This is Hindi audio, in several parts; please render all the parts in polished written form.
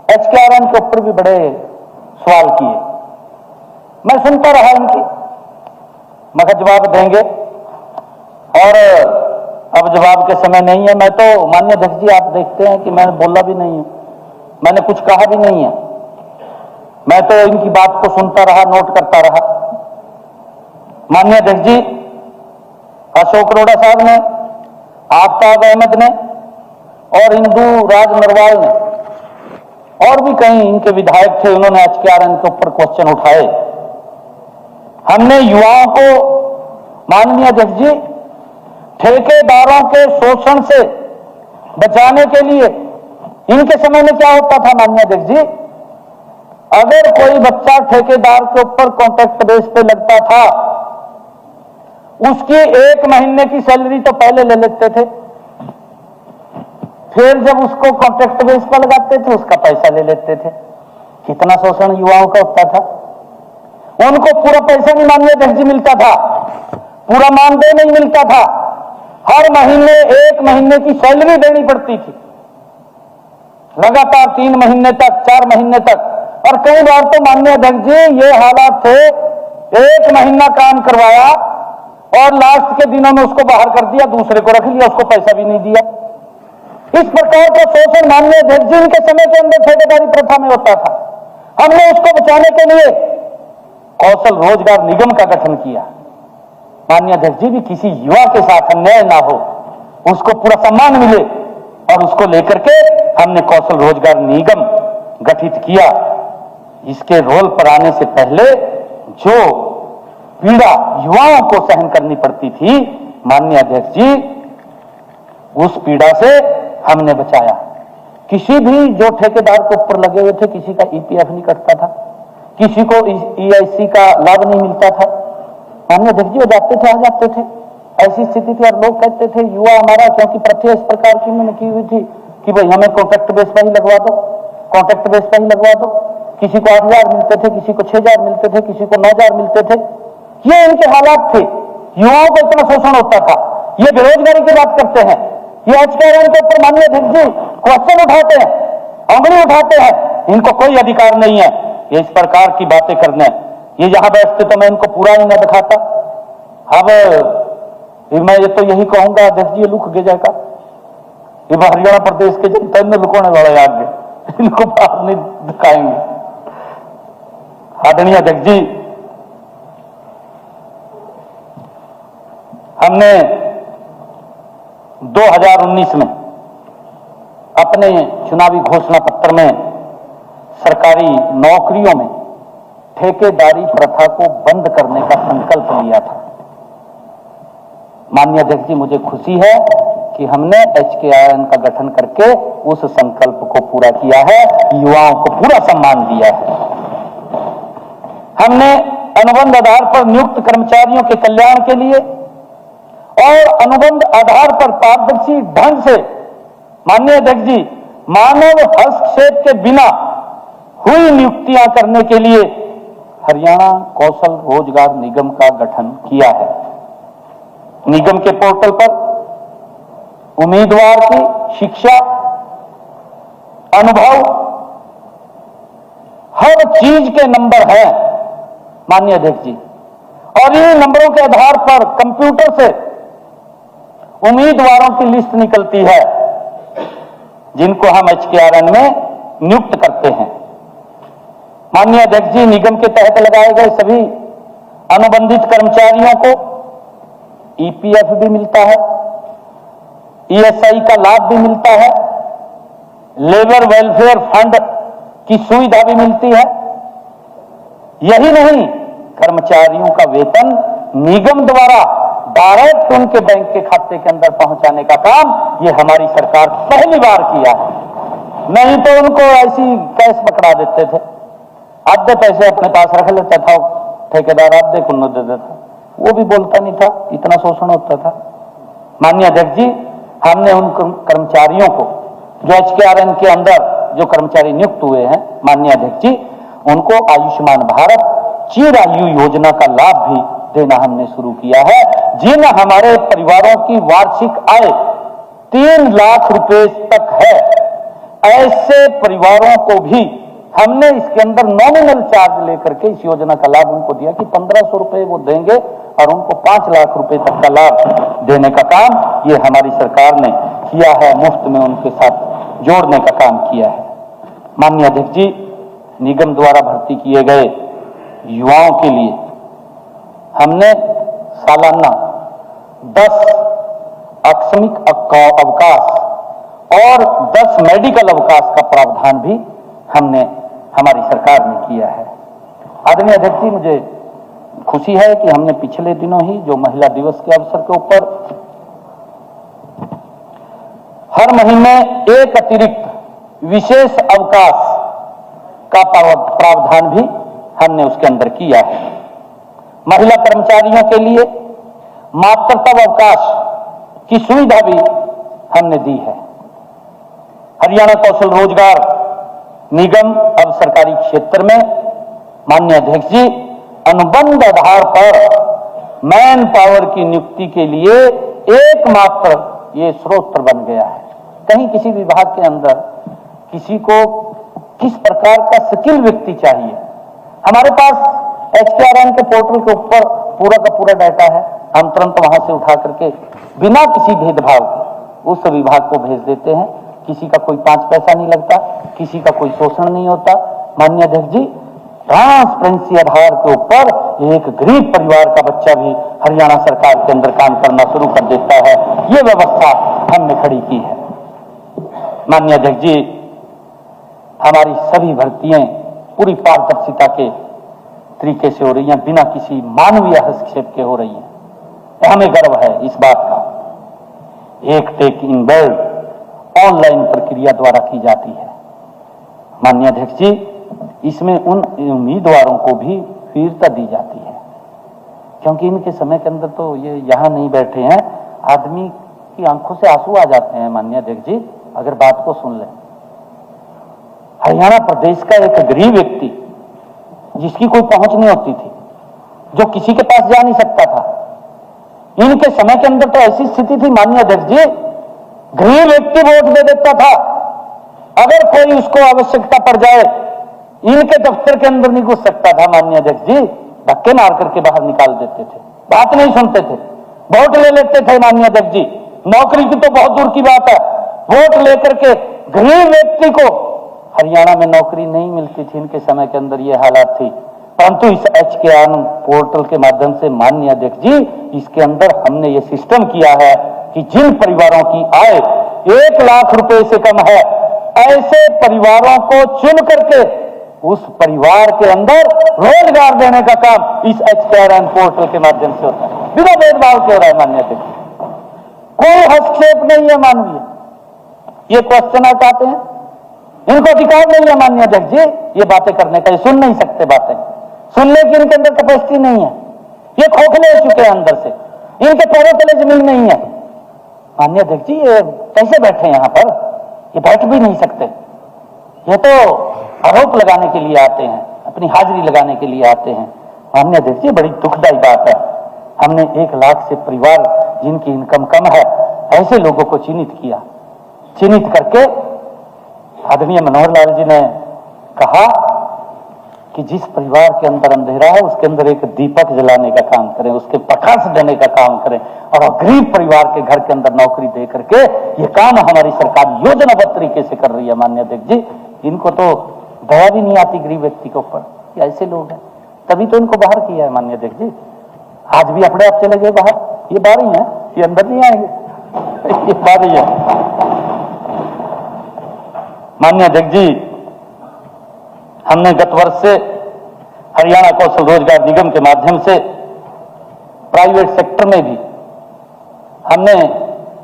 HKRN के ऊपर भी बड़े सवाल किए। मैं सुनता रहा इनकी, मगर जवाब देंगे और अब जवाब के समय नहीं है। मैं तो माननीय अध्यक्ष जी, आप देखते हैं कि मैंने बोला भी नहीं हूं, मैंने कुछ कहा भी नहीं है। मैं तो इनकी बात को सुनता रहा, नोट करता रहा। माननीय अध्यक्ष जी, अशोक अरोड़ा साहब ने, आफ्ताब अहमद ने और इंदू राज नरवाल ने और भी कई इनके विधायक थे, उन्होंने HKRN के ऊपर क्वेश्चन उठाए। हमने युवाओं को माननीय अध्यक्ष जी ठेकेदारों के शोषण से बचाने के लिए, इनके समय में क्या होता था माननीय अध्यक्ष जी, अगर कोई बच्चा ठेकेदार के ऊपर कॉन्ट्रैक्ट बेस पे लगता था, उसकी 1 महीने की सैलरी तो पहले ले लेते थे, फिर जब उसको कॉन्ट्रैक्ट बेस पर लगाते थे उसका पैसा ले लेते थे। कितना शोषण युवाओं का होता था। उनको पूरा पैसा नहीं माननीय अध्यक्ष जी मिलता था, पूरा मानदेय नहीं मिलता था, हर महीने 1 महीने की सैलरी देनी पड़ती थी, लगातार 3 महीने तक, 4 महीने तक। और कई बार तो माननीय अध्यक्ष जी ये हालात थे, 1 महीना काम करवाया और लास्ट के दिनों में उसको बाहर कर दिया, दूसरे को रख लिया, उसको पैसा भी नहीं दिया। इस प्रकार का शोषण माननीय अध्यक्ष जी के समय के अंदर ठेकेदारी प्रथा में होता था। हमने उसको बचाने के लिए कौशल रोजगार निगम का गठन किया। माननीय अध्यक्ष जी, भी किसी युवा के साथ अन्याय ना हो, उसको पूरा सम्मान मिले, और उसको लेकर के हमने कौशल रोजगार निगम गठित किया। इसके रोल पर आने से पहले जो पीड़ा युवाओं को सहन करनी पड़ती थी माननीय अध्यक्ष जी, उस पीड़ा से हमने बचाया। किसी भी जो ठेकेदार के ऊपर लगे हुए थे, किसी का EPF नहीं कटता था, किसी को EIC का लाभ नहीं मिलता था। माननीय अध्यक्ष जी, वो जाते थे, आ जाते थे, ऐसी स्थिति थी। और लोग कहते थे युवा हमारा, क्योंकि प्रथा इस प्रकार की मैंने की हुई थी कि भाई हमें कॉन्ट्रैक्ट बेस पर ही लगवा दो, कॉन्ट्रैक्ट बेस पर ही लगवा दो। किसी को 8,000 मिलते थे, किसी को 6,000 मिलते थे, किसी को 9,000 मिलते थे। ये इनके हालात थे। युवाओं को इतना शोषण होता था। ये बेरोजगारी की बात करते हैं, ये HKRN के ऊपर माननीय अध्यक्ष जी क्वेश्चन उठाते हैं, अंगुली उठाते हैं, इनको कोई अधिकार नहीं है ये इस प्रकार की बातें करने। ये यहां बैठते तो मैं इनको पूरा ही न दिखाता। अब मैं ये तो यही कहूंगा अध्यक्ष जी, ये लुक गए जाएगा, ये हरियाणा प्रदेश के जनता ने लुकोने वाले आगे, इनको बाहर नहीं दिखाएंगे। आदरणीय अध्यक्ष जी, हमने 2019 में अपने चुनावी घोषणा पत्र में सरकारी नौकरियों में ठेकेदारी प्रथा को बंद करने का संकल्प लिया था। माननीय अध्यक्ष जी, मुझे खुशी है कि हमने HKRN का गठन करके उस संकल्प को पूरा किया है, युवाओं को पूरा सम्मान दिया है। हमने अनुबंध आधार पर नियुक्त कर्मचारियों के कल्याण के लिए और अनुबंध आधार पर पारदर्शी ढंग से माननीय अध्यक्ष जी मानव हस्तक्षेप के बिना हुई नियुक्तियां करने के लिए हरियाणा कौशल रोजगार निगम का गठन किया है। निगम के पोर्टल पर उम्मीदवार की शिक्षा, अनुभव, हर चीज के नंबर हैं माननीय अध्यक्ष जी, और इन नंबरों के आधार पर कंप्यूटर से उम्मीदवारों की लिस्ट निकलती है जिनको हम HKRN में नियुक्त करते हैं। माननीय अध्यक्ष जी, निगम के तहत लगाए गए सभी अनुबंधित कर्मचारियों को EPF भी मिलता है, ESI का लाभ भी मिलता है, लेबर वेलफेयर फंड की सुविधा भी मिलती है। यही नहीं, कर्मचारियों का वेतन निगम द्वारा डायरेक्ट उनके बैंक के खाते के अंदर पहुंचाने का काम ये हमारी सरकार पहली बार किया है। नहीं तो उनको ऐसी कैश पकड़ा देते थे, आधे पैसे अपने पास रख लेता था ठेकेदार, आधे को दे देता, वो भी बोलता नहीं था, इतना शोषण होता था। माननीय अध्यक्ष जी, हमने उन कर्मचारियों को जो HKRN के अंदर जो कर्मचारी नियुक्त हुए हैं माननीय अध्यक्ष जी, उनको आयुष्मान भारत चिरायु योजना का लाभ भी देना हमने शुरू किया है। जिन हमारे परिवारों की वार्षिक आय 3 लाख रुपए तक है, ऐसे परिवारों को भी हमने इसके अंदर नॉमिनल चार्ज लेकर के इस योजना का लाभ उनको दिया कि 1500 रुपए वो देंगे और उनको 5 लाख रुपए तक का लाभ देने का काम ये हमारी सरकार ने किया है, मुफ्त में उनके साथ जोड़ने का काम किया है। माननीय अध्यक्ष जी, निगम द्वारा भर्ती किए गए युवाओं के लिए हमने सालाना 10 आकस्मिक अवकाश और 10 मेडिकल अवकाश का प्रावधान भी हमने हमारी सरकार ने किया है। आदरणीय अध्यक्ष जी, मुझे खुशी है कि हमने पिछले दिनों ही जो महिला दिवस के अवसर के ऊपर हर महीने एक अतिरिक्त विशेष अवकाश का प्रावधान भी हमने उसके अंदर किया है। महिला कर्मचारियों के लिए मातृत्व अवकाश की सुविधा भी हमने दी है। हरियाणा कौशल रोजगार निगम अब सरकारी क्षेत्र में माननीय अध्यक्ष जी अनुबंध आधार पर मैन पावर की नियुक्ति के लिए एकमात्र ये स्रोत बन गया है। कहीं किसी विभाग के अंदर किसी को किस प्रकार का स्किल व्यक्ति चाहिए, हमारे पास HKRN के पोर्टल के ऊपर पूरा का पूरा डाटा है। हम तुरंत वहां से उठा करके बिना किसी भेदभाव के उस विभाग को भेज देते हैं। किसी का कोई 5 पैसा नहीं लगता, किसी का कोई शोषण नहीं होता। माननीय अध्यक्ष जी, ट्रांसपेरेंसी आधार के ऊपर एक गरीब परिवार का बच्चा भी हरियाणा सरकार के अंदर काम करना शुरू कर देता है। ये व्यवस्था हमने खड़ी की है। माननीय अध्यक्ष जी, हमारी सभी भर्तियां पूरी पारदर्शिता के तरीके से हो रही हैं, बिना किसी मानवीय हस्तक्षेप के हो रही हैं। हमें गर्व है इस बात का। एक टेक इन बेल्ट ऑनलाइन प्रक्रिया द्वारा की जाती है। माननीय अध्यक्ष जी, इसमें उन उम्मीदवारों को भी वीरता दी जाती है, क्योंकि इनके समय के अंदर तो ये यहाँ नहीं बैठे हैं, आदमी की आंखों से आंसू आ जाते हैं। माननीय अध्यक्ष जी, अगर बात को सुन लें, हरियाणा प्रदेश का एक गरीब व्यक्ति जिसकी कोई पहुंच नहीं होती थी, जो किसी के पास जा नहीं सकता था, इनके समय के अंदर तो ऐसी स्थिति थी माननीय अध्यक्ष जी, गरीब व्यक्ति वोट दे देता था। अगर कोई उसको आवश्यकता पड़ जाए, इनके दफ्तर के अंदर नहीं घुस सकता था। माननीय अध्यक्ष जी, धक्के मार करके बाहर निकाल देते थे, बात नहीं सुनते थे, वोट ले लेते थे। माननीय अध्यक्ष जी, नौकरी की तो बहुत दूर की बात है, वोट लेकर के गरीब व्यक्ति को हरियाणा में नौकरी नहीं मिलती थी। इनके समय के अंदर ये हालात थी, परंतु इस HKRN पोर्टल के माध्यम से माननीय अध्यक्ष जी, इसके अंदर हमने ये सिस्टम किया है कि जिन परिवारों की आय 1 लाख रुपए से कम है, ऐसे परिवारों को चुन करके उस परिवार के अंदर रोजगार देने का काम इस HKRN पोर्टल के माध्यम से होता है, बिना भेदभाव के हो रहा है। माननीय अध्यक्ष, कोई हस्तक्षेप नहीं है मानवीय। ये क्वेश्चन आते हैं, इनको अधिकार नहीं है माननीय अध्यक्ष जी ये बातें करने का, ये सुन नहीं सकते, बातें सुनने की इनके अंदर कैपेसिटी नहीं है, ये खोखले हो चुके हैं अंदर से, इनके पैरों तले जमीन नहीं है। माननीय अध्यक्ष जी, ये कैसे बैठे यहाँ पर? ये बैठ भी नहीं सकते, ये तो आरोप लगाने के लिए आते हैं, अपनी हाजिरी लगाने के लिए आते हैं। माननीय अध्यक्ष जी, बड़ी दुखदायी बात है। हमने 1 लाख से परिवार जिनकी इनकम कम है, ऐसे लोगों को चिन्हित किया, चिन्हित करके आदरणीय मनोहर लाल जी ने कहा कि जिस परिवार के अंदर अंधेरा है उसके अंदर एक दीपक जलाने का काम करें, उसके प्रकाश देने का काम करें, और गरीब परिवार के घर के अंदर नौकरी दे करके ये काम हमारी सरकार योजनाबद्ध तरीके से कर रही है। माननीय अध्यक्ष जी, इनको तो दया भी नहीं आती गरीब व्यक्ति के ऊपर, ऐसे लोग हैं, तभी तो इनको बाहर किया है। माननीय अध्यक्ष जी, आज भी अपने आप चले गए बाहर, ये बाहर ही है, ये अंदर नहीं आएंगे, ये बाहर ही है। माननीय अध्यक्ष जी, हमने गत वर्ष से हरियाणा कौशल रोजगार निगम के माध्यम से प्राइवेट सेक्टर में भी हमने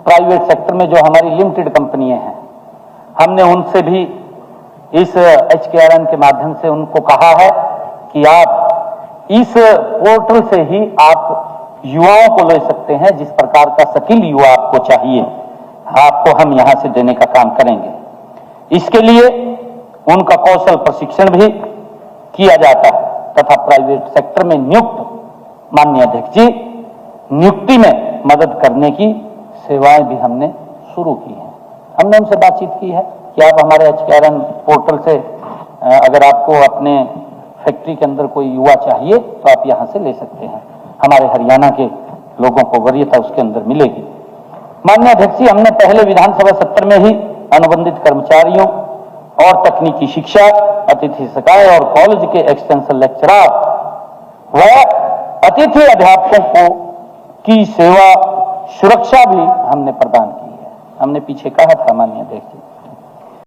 प्राइवेट सेक्टर में जो हमारी लिमिटेड कंपनियां हैं, हमने उनसे भी इस HKRN के माध्यम से उनको कहा है कि आप इस पोर्टल से ही आप युवाओं को ले सकते हैं, जिस प्रकार का स्किल युवा आपको चाहिए, आपको हम यहां से देने का काम करेंगे। इसके लिए उनका कौशल प्रशिक्षण भी किया जाता है तथा प्राइवेट सेक्टर में नियुक्त माननीय अध्यक्ष जी नियुक्ति में मदद करने की सेवाएं भी हमने शुरू की हैं। हमने उनसे बातचीत की है, कि आप हमारे HKRN पोर्टल से अगर आपको अपने फैक्ट्री के अंदर कोई युवा चाहिए तो आप यहाँ से ले सकते हैं। हमारे हरियाणा के लोगों को वरीयता उसके अंदर मिलेगी। माननीय अध्यक्ष जी, हमने पहले विधानसभा सत्र में ही अनुबंधित कर्मचारियों और तकनीकी शिक्षा, अतिथि शिक्षाएं और कॉलेज के एक्सटेंशन लेक्चरर व अतिथि अध्यापकों को की सेवा सुरक्षा भी हमने प्रदान की है। हमने पीछे कहा था माननीय अध्यक्ष जी